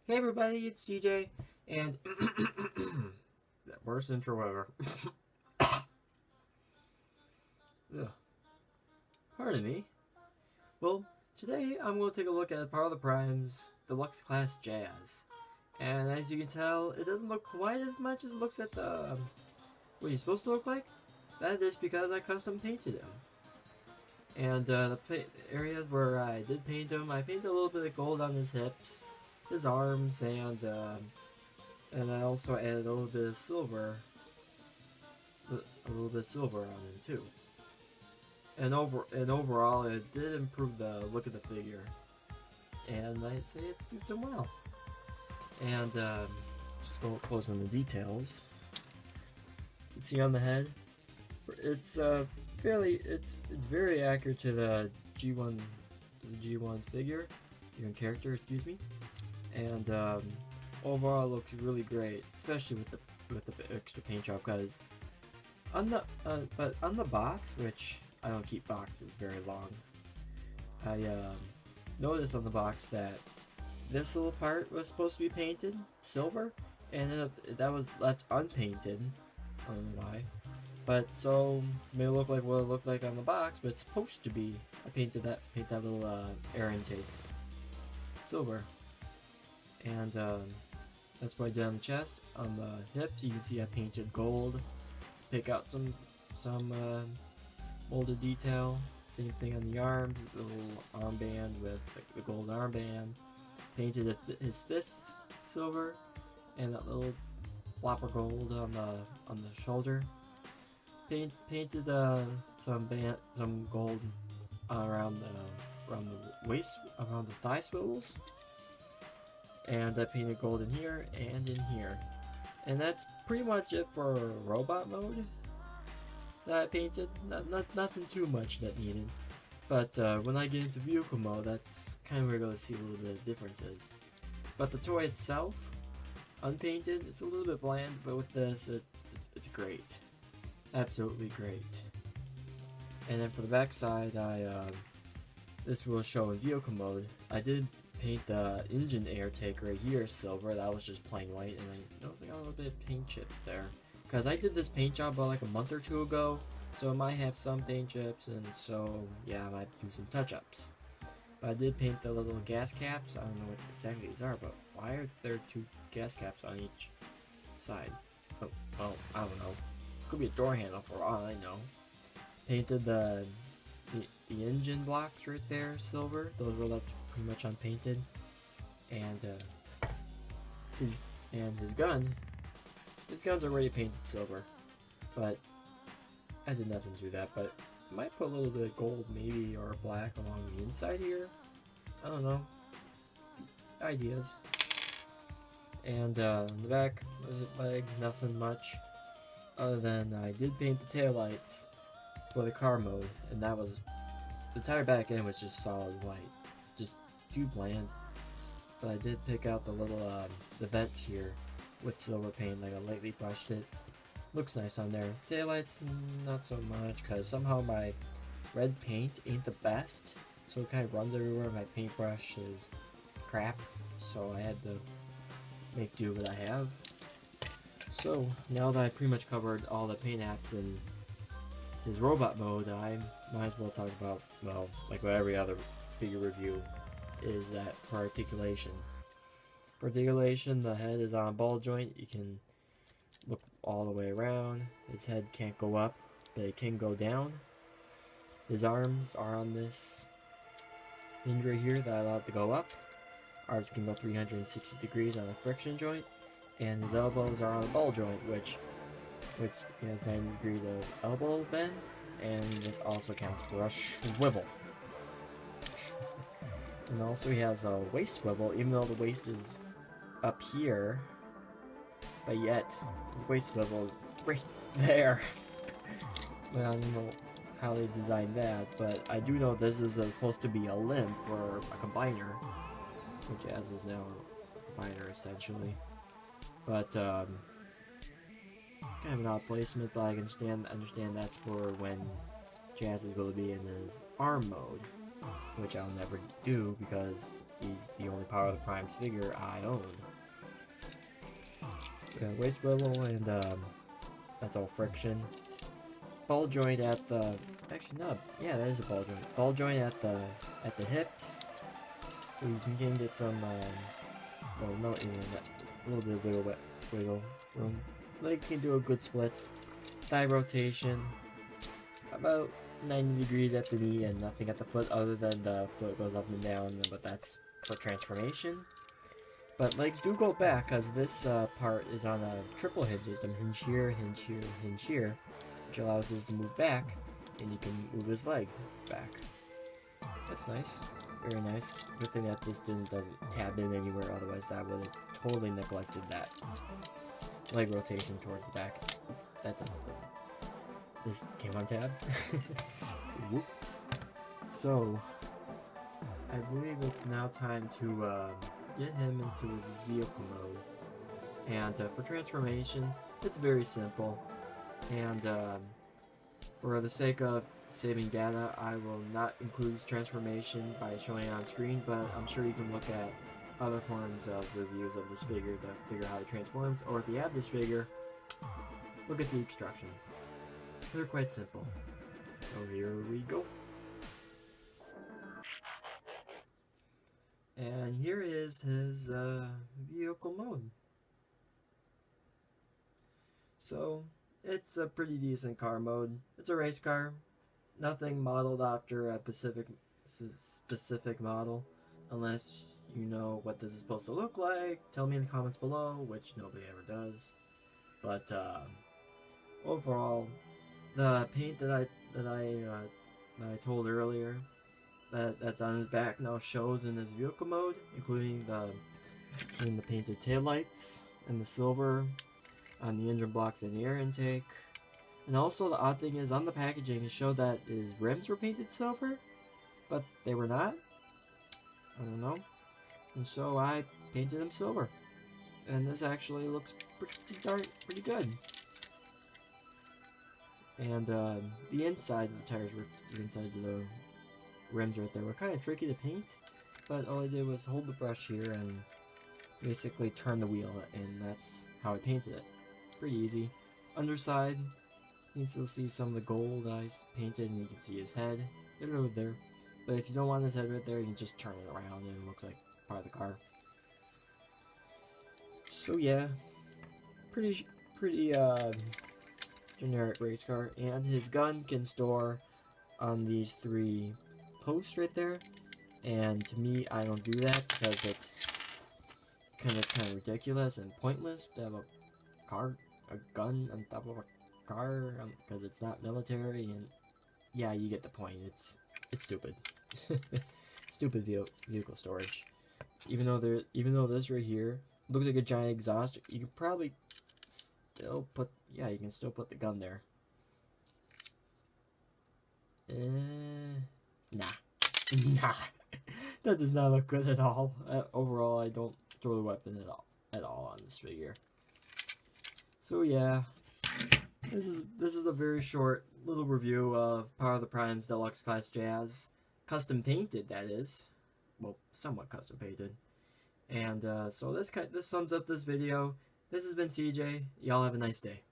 Hey everybody, it's CJ, and that worst intro ever. Ugh. Pardon me. Well, today I'm going to take a look at Power the Prime's Deluxe Class Jazz. And as you can tell, it doesn't look quite as much as it looks at the what he's supposed to look like. That is because I custom painted him. And the areas where I did paint him, I painted a little bit of gold on his hips, his arms, and I also added a little bit of silver, on him too. And overall, it did improve the look of the figure, and I say it suits him well. And just go close on the details. You can see on the head, it's very accurate to the G1 figure, G1 character, excuse me. And overall, it looks really great, especially with the extra paint job. Because on the box, which I don't keep boxes very long, I noticed on the box that this little part was supposed to be painted silver, and that was left unpainted. I don't know why, but so it may look like what it looked like on the box, but it's supposed to be. I paint that little air intake silver. And that's what I did on the chest. On the hips, you can see I painted gold. Pick out some molded detail. Same thing on the arms, the little armband with the gold armband. Painted his fists silver, and that little flopper gold on the shoulder. Painted some gold around the waist, around the thigh swivels. And I painted gold in here and in here. And that's pretty much it for robot mode that I painted. Nothing too much that needed. But when I get into vehicle mode, that's kind of where you're going to see a little bit of differences. But the toy itself, unpainted, it's a little bit bland, but with this, it's great. Absolutely great. And then for the back side, this will show in vehicle mode. I did paint the engine air tank right here silver. That was just plain white, and I noticed I got a little bit of paint chips there because I did this paint job about like a month or two ago, so it might have some paint chips, and so yeah, I might do some touch-ups. But I did paint the little gas caps. I don't know what exactly these are, but why are there two gas caps on each side? Oh, well, I don't know. Could be a door handle for all I know. Painted the engine blocks right there silver. Those were left pretty much unpainted, and his gun's already painted silver, but I did nothing to that. But I might put a little bit of gold maybe, or black along the inside here. I don't know, ideas. And in the back legs, nothing much other than I did paint the taillights for the car mode, and that was the entire back end was just solid white, just too bland. But I did pick out the little the vents here with silver paint, like I lightly brushed it. Looks nice on there. Taillights, not so much, because somehow my red paint ain't the best, so it kind of runs everywhere. My paintbrush is crap, so I had to make do what I have. So now that I pretty much covered all the paint apps in his robot mode, I might as well talk about, well, like what every other figure review is, that for articulation. For articulation, the head is on a ball joint. You can look all the way around. His head can't go up, but it can go down. His arms are on this hinge right here that I allowed to go up. Arms can go 360 degrees on a friction joint, and his elbows are on a ball joint, which has 90 degrees of elbow bend, and this also counts for a swivel. And also he has a waist swivel, even though the waist is up here, but yet his waist swivel is right there. But I don't know how they designed that, but I do know this is supposed to be a limb for a combiner, which Jazz is now a combiner essentially. But kind of an odd placement, but I can understand that's for when Jazz is going to be in his arm mode. which I'll never do because he's the only Power of the Primes figure I own. Yeah, waist swivel, and that's all friction. Ball joint at the, actually no, yeah, that is a ball joint. Ball joint at the hips, so you can get some, well, no, even a little bit of wiggle room. Legs can do a good splits. Thigh rotation, about 90 degrees at the knee and nothing at the foot other than the foot goes up and down, but that's for transformation. But legs do go back because this part is on a triple hinge system. Hinge here, hinge here, hinge here, which allows us to move back, and you can move his leg back. That's nice. Very nice. Good thing that this doesn't tab in anywhere, otherwise that would have totally neglected that leg rotation towards the back. This came on tab. Whoops. So, I believe it's now time to get him into his vehicle mode. And for transformation, it's very simple. And for the sake of saving data, I will not include his transformation by showing it on screen, but I'm sure you can look at other forms of reviews of this figure to figure out how it transforms, or if you have this figure, look at the instructions. They're quite simple. So here we go. And here is his vehicle mode. So it's a pretty decent car mode. It's a race car. Nothing modeled after a specific model. Unless you know what this is supposed to look like, tell me in the comments below, which nobody ever does. But overall, the paint that I told earlier that's on his back now shows in his vehicle mode, including the painted taillights and the silver on the engine blocks and the air intake. And also the odd thing is on the packaging it showed that his rims were painted silver, but they were not. I don't know. And so I painted them silver. And this actually looks pretty good. And the inside of the tires the insides of the rims right there were kind of tricky to paint, but all I did was hold the brush here and basically turn the wheel, and that's how I painted it. Pretty easy. Underside, you can still see some of the gold I painted, and you can see his head. They're right there. But if you don't want his head right there, you can just turn it around and it looks like part of the car. So yeah, pretty generic race car, and his gun can store on these 3 posts right there. And to me, I don't do that because it's kind of ridiculous and pointless to have a gun on top of a car because it's not military. And yeah, you get the point. It's stupid. Stupid vehicle storage. Even though this right here looks like a giant exhaust, you could probably still put, yeah, you can still put the gun there. Nah. Nah. That does not look good at all. Overall, I don't throw the weapon at all on this figure. So yeah, this is a very short little review of Power of the Primes Deluxe Class Jazz. Custom painted, that is. Well, somewhat custom painted. And so this sums up this video. This has been CJ. Y'all have a nice day.